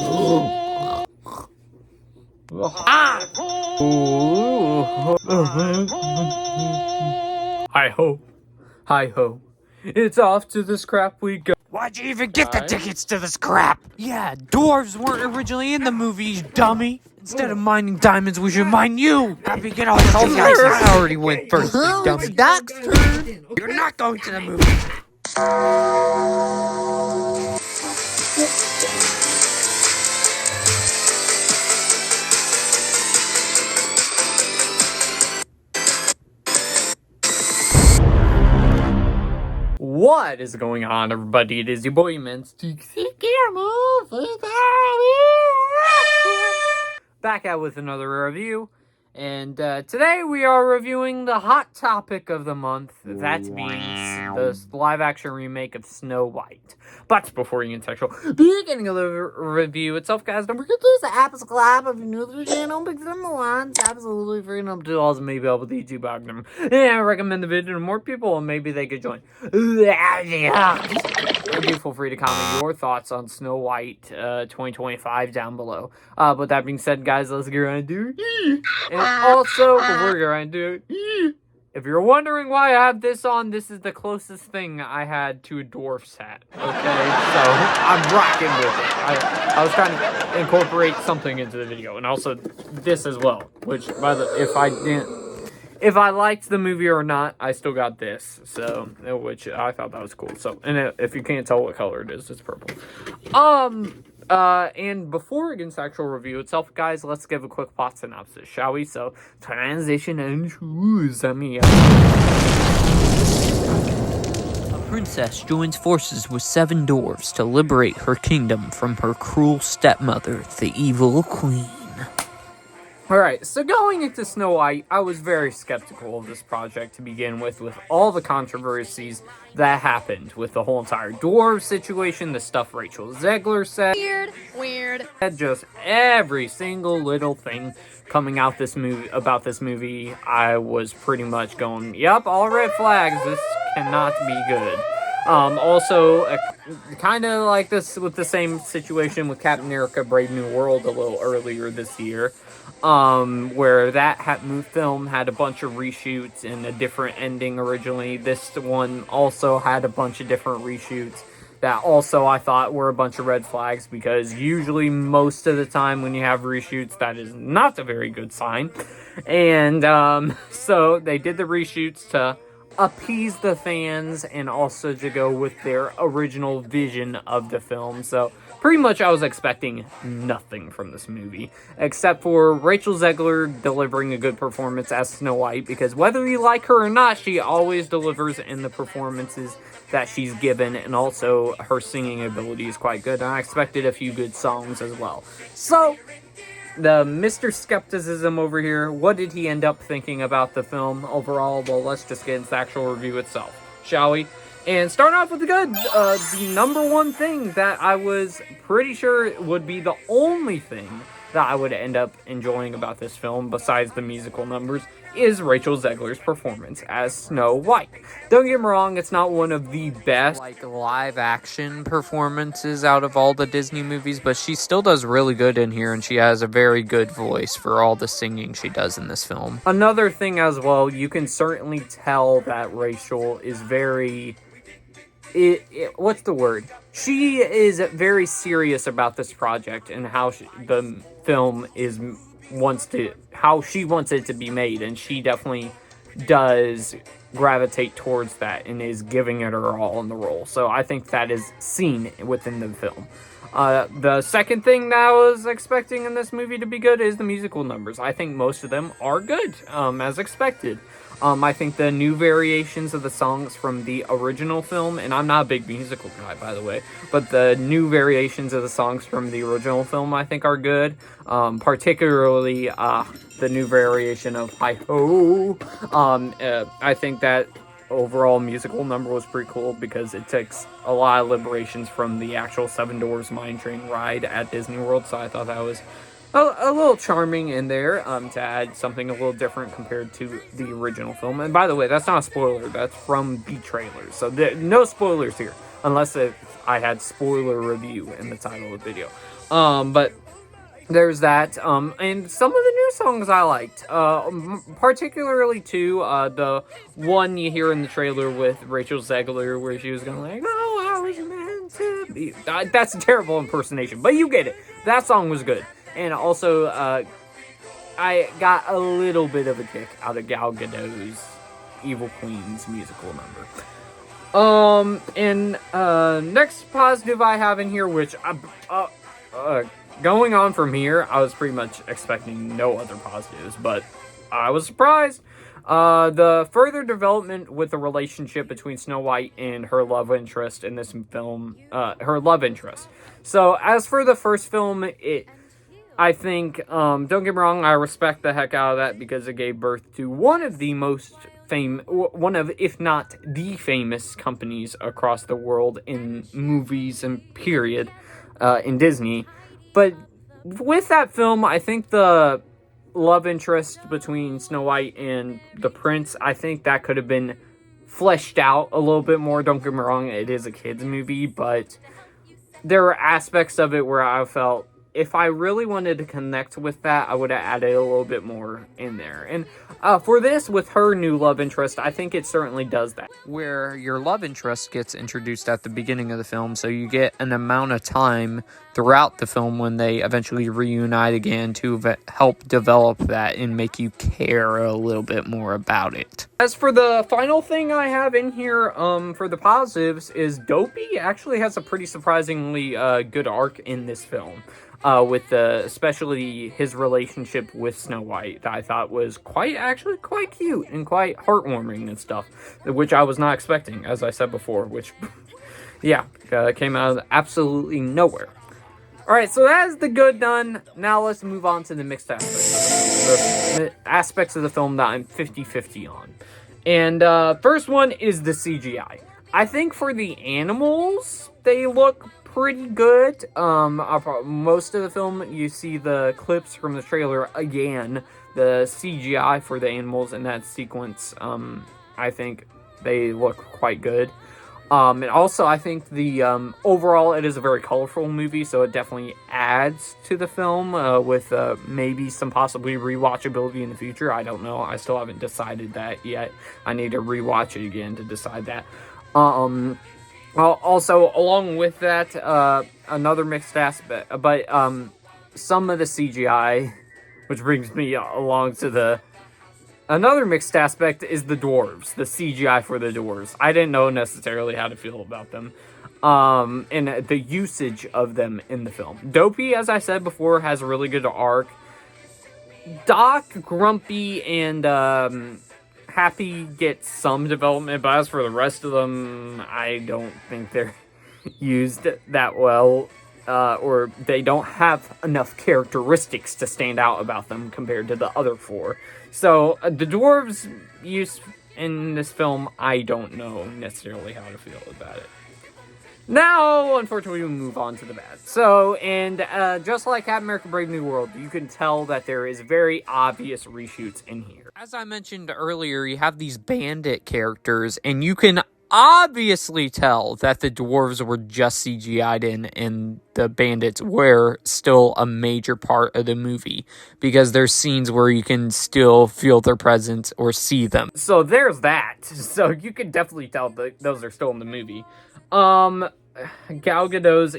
Hi ho. Hi ho. It's off to the scrap we go. Why'd you even get the tickets to this crap? Yeah, dwarves weren't originally in the movie, you dummy. Instead of mining diamonds, we should mine you. Happy get all the guys. I already went first, you dummy. Doc's turn. You're not going to the movie. What is going on, everybody? It is your boy Manstick. Back out with another review. And today we are reviewing the hot topic of the month, that being the live-action remake of Snow White. But before you get sexual, beginning of the review itself, guys, don't forget to use the apps clap if you're new to the channel, because I'm the one. It's absolutely free and up to all, maybe help with the YouTube algorithm. And I recommend the video to more people, and maybe they could join. Feel free to comment your thoughts on Snow White 2025 down below. With that being said, guys, let's get right into it. And also, before we get right into it, if you're wondering why I have this on, this is the closest thing I had to a dwarf's hat. Okay, so I'm rocking with it. I was trying to incorporate something into the video, and also this as well. Which, if I liked the movie or not, I still got this. So, which I thought that was cool. So, and if you can't tell what color it is, it's purple. And before we get into the actual review itself, guys, let's give a quick plot synopsis, shall we? So, transition and choose. A Princess joins forces with 7 dwarves to liberate her kingdom from her cruel stepmother, the evil queen. Alright, so going into Snow White, I was very skeptical of this project to begin with all the controversies that happened with the whole entire dwarf situation, the stuff Rachel Zegler said. Weird. Just every single little thing coming out about this movie, I was pretty much going, yep, all red flags, this cannot be good. Also, kind of like this with the same situation with Captain America Brave New World a little earlier this year. Where that film had a bunch of reshoots and a different ending originally. This one also had a bunch of different reshoots that also I thought were a bunch of red flags, because usually most of the time when you have reshoots, that is not a very good sign. And so they did the reshoots to appease the fans and also to go with their original vision of the film. So pretty much I was expecting nothing from this movie, except for Rachel Zegler delivering a good performance as Snow White, because whether you like her or not, she always delivers in the performances that she's given, and also her singing ability is quite good, and I expected a few good songs as well. So, the Mr. Skepticism over here, what did he end up thinking about the film overall? Well, let's just get into the actual review itself, shall we? And start off with the good. The number one thing that I was pretty sure would be the only thing that I would end up enjoying about this film, besides the musical numbers, is Rachel Zegler's performance as Snow White. Don't get me wrong, it's not one of the best live-action performances out of all the Disney movies, but she still does really good in here, and she has a very good voice for all the singing she does in this film. Another thing as well, you can certainly tell that Rachel is very... what's the word? She is very serious about this project and how the film how she wants it to be made, and she definitely does gravitate towards that and is giving it her all in the role. So I think that is seen within the film. The second thing that I was expecting in this movie to be good is the musical numbers. I think most of them are good, as expected. I think the new variations of the songs from the original film, and I'm not a big musical guy, by the way, but the new variations of the songs from the original film I think are good. Particularly the new variation of Hi Ho. I think that overall musical number was pretty cool, because it takes a lot of liberations from the actual Seven Dwarfs Mine Train ride at Disney World, so I thought that was a little charming in there, to add something a little different compared to the original film. And by the way, that's not a spoiler, that's from the trailer, so no spoilers here, unless I had spoiler review in the title of the video. But there's that. And some of the new songs I liked. Particularly two. The one you hear in the trailer with Rachel Zegler, where she was going like, "Oh, I was meant to be." That's a terrible impersonation, but you get it. That song was good. And also, I got a little bit of a kick out of Gal Gadot's Evil Queen's musical number. And next positive I have in here, which going on from here, I was pretty much expecting no other positives, but I was surprised. The further development with the relationship between Snow White and her love interest in this film, her love interest. So as for the first film, I think, don't get me wrong, I respect the heck out of that because it gave birth to one of, if not the famous companies across the world in movies and period, in Disney. But with that film, I think the love interest between Snow White and the prince, I think that could have been fleshed out a little bit more. Don't get me wrong, it is a kids movie, but there were aspects of it where I felt if I really wanted to connect with that, I would have added a little bit more in there. And for this, with her new love interest, I think it certainly does that. Where your love interest gets introduced at the beginning of the film, so you get an amount of time throughout the film when they eventually reunite again to help develop that and make you care a little bit more about it. As for the final thing I have in here for the positives is Dopey actually has a pretty surprisingly good arc in this film. With especially his relationship with Snow White, that I thought was quite cute and quite heartwarming and stuff, which I was not expecting, as I said before, which, yeah, came out of absolutely nowhere. Alright, so that is the good done. Now let's move on to the mixed aspects. The aspects of the film that I'm 50-50 on. And first one is the CGI. I think for the animals, they look pretty good. Most of the film, you see the clips from the trailer again. The CGI for the animals in that sequence, I think they look quite good. And also, I think the overall, it is a very colorful movie, so it definitely adds to the film with maybe some possibly rewatchability in the future. I don't know. I still haven't decided that yet. I need to rewatch it again to decide that. Well, also, along with that, another mixed aspect, but some of the CGI, which brings me along to another mixed aspect is the dwarves, the CGI for the dwarves. I didn't know necessarily how to feel about them, and the usage of them in the film. Dopey, as I said before, has a really good arc. Doc, Grumpy, and Happy get some development, but as for the rest of them, I don't think they're used that well, or they don't have enough characteristics to stand out about them compared to the other four. So, the dwarves' use in this film, I don't know necessarily how to feel about it. Now, unfortunately, we move on to the bad. So, and just like Captain America Brave New World, you can tell that there is very obvious reshoots in here. As I mentioned earlier, you have these bandit characters, and you can obviously tell that the dwarves were just CGI'd in, and the bandits were still a major part of the movie, because there's scenes where you can still feel their presence or see them. So there's that. So you can definitely tell that those are still in the movie. Gal Gadot's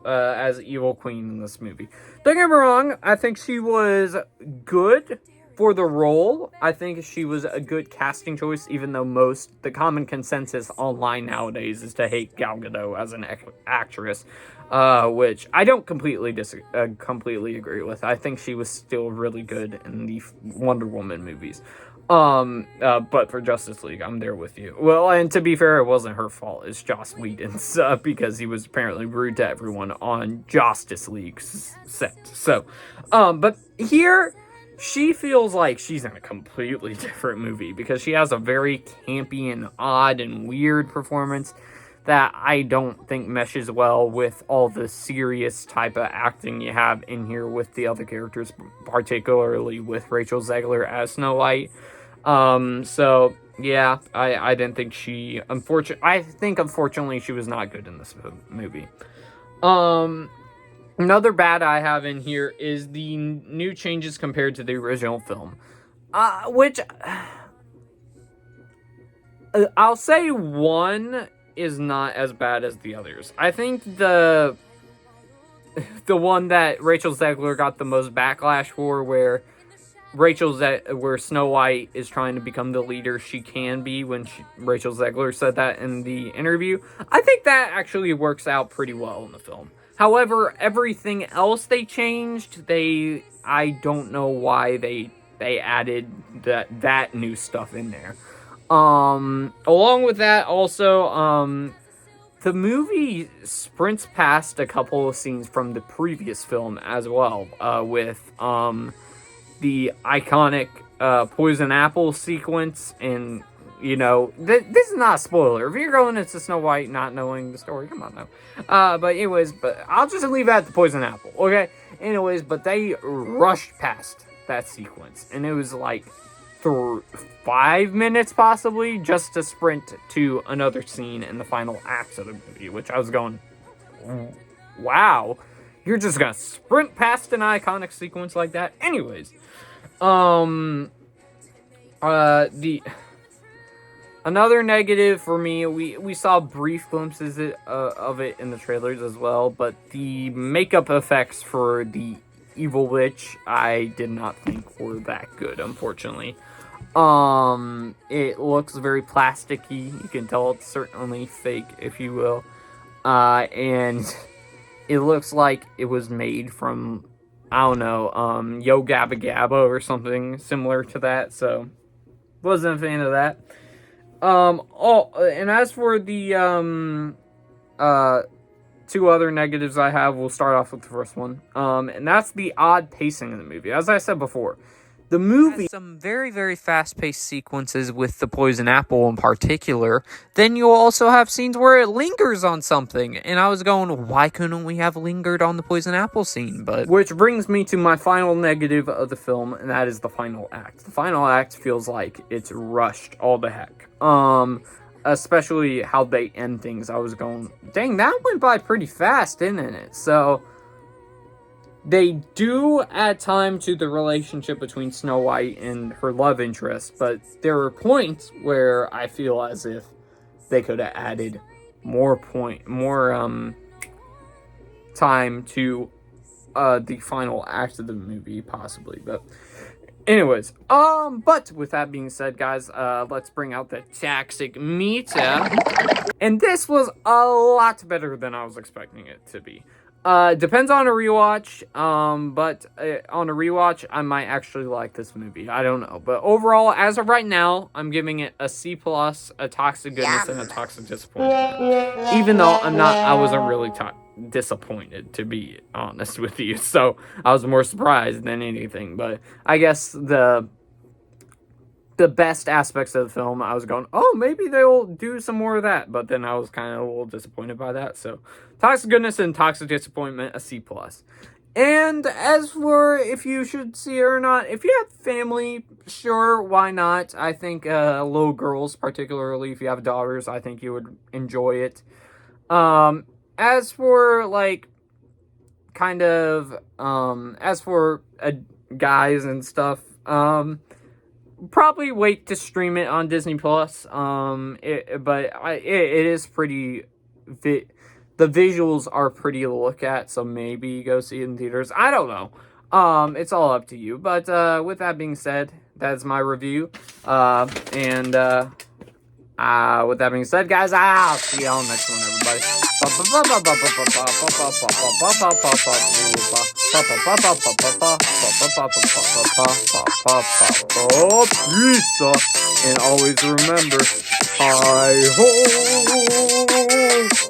as Evil Queen in this movie. Don't get me wrong, I think she was good for the role. I think she was a good casting choice, even though the common consensus online nowadays is to hate Gal Gadot as an actress, which I don't completely agree with. I think she was still really good in the Wonder Woman movies. But for Justice League, I'm there with you. Well, and to be fair, it wasn't her fault. It's Joss Whedon's, because he was apparently rude to everyone on Justice League's set. So, but here, she feels like she's in a completely different movie, because she has a very campy and odd and weird performance that I don't think meshes well with all the serious type of acting you have in here with the other characters, particularly with Rachel Zegler as Snow White. So yeah, I didn't think she, unfortunately she was not good in this movie. Another bad I have in here is the new changes compared to the original film. Which I'll say one is not as bad as the others. I think the one that Rachel Zegler got the most backlash for, where where Snow White is trying to become the leader she can be, when Rachel Zegler said that in the interview. I think that actually works out pretty well in the film. However, everything else they changed, I don't know why they added that new stuff in there. Along with that, also, the movie sprints past a couple of scenes from the previous film as well, with the iconic poison apple sequence. And this is not a spoiler if you're going into Snow White not knowing the story. Come on now. But I'll just leave it at the poison apple, okay? Anyways, but they rushed past that sequence, and it was like 5 minutes possibly just to sprint to another scene in the final act of the movie, which I was going, wow, you're just gonna sprint past an iconic sequence like that? Anyways, another negative for me, we saw brief glimpses of it in the trailers as well, but the makeup effects for the Evil Witch, I did not think were that good, unfortunately. It looks very plasticky. You can tell it's certainly fake, if you will. And it looks like it was made from, I don't know, Yo Gabba Gabba or something similar to that. So, wasn't a fan of that. And as for the, two other negatives I have, we'll start off with the first one. And that's the odd pacing in the movie. As I said before, the movie has some very, very fast-paced sequences with the poison apple in particular. Then you'll also have scenes where it lingers on something. And I was going, why couldn't we have lingered on the poison apple scene? But which brings me to my final negative of the film, and that is the final act. The final act feels like it's rushed all the heck. Especially how they end things. I was going, dang, that went by pretty fast, didn't it? So they do add time to the relationship between Snow White and her love interest, but there are points where I feel as if they could have added more time to the final act of the movie, possibly. But anyways, but with that being said, guys, let's bring out the toxic meter. And this was a lot better than I was expecting it to be. Depends on a rewatch, but on a rewatch, I might actually like this movie. I don't know. But overall, as of right now, I'm giving it a C+, a toxic goodness, and a toxic disappointment. Even though I wasn't really disappointed, to be honest with you. So, I was more surprised than anything. But I guess the best aspects of the film, I was going, oh, maybe they'll do some more of that. But then I was kind of a little disappointed by that. So, toxic goodness and toxic disappointment, a C+. And as for if you should see it or not, if you have family, sure, why not? I think little girls, particularly if you have daughters, I think you would enjoy it. As for, like, kind of, as for guys and stuff, probably wait to stream it on Disney Plus. It is pretty. The visuals are pretty to look at, so maybe go see it in theaters. I don't know. It's all up to you. But with that being said, that's my review. With that being said, guys, I'll see you on the next one, everybody. Peace. And always remember, hi ho.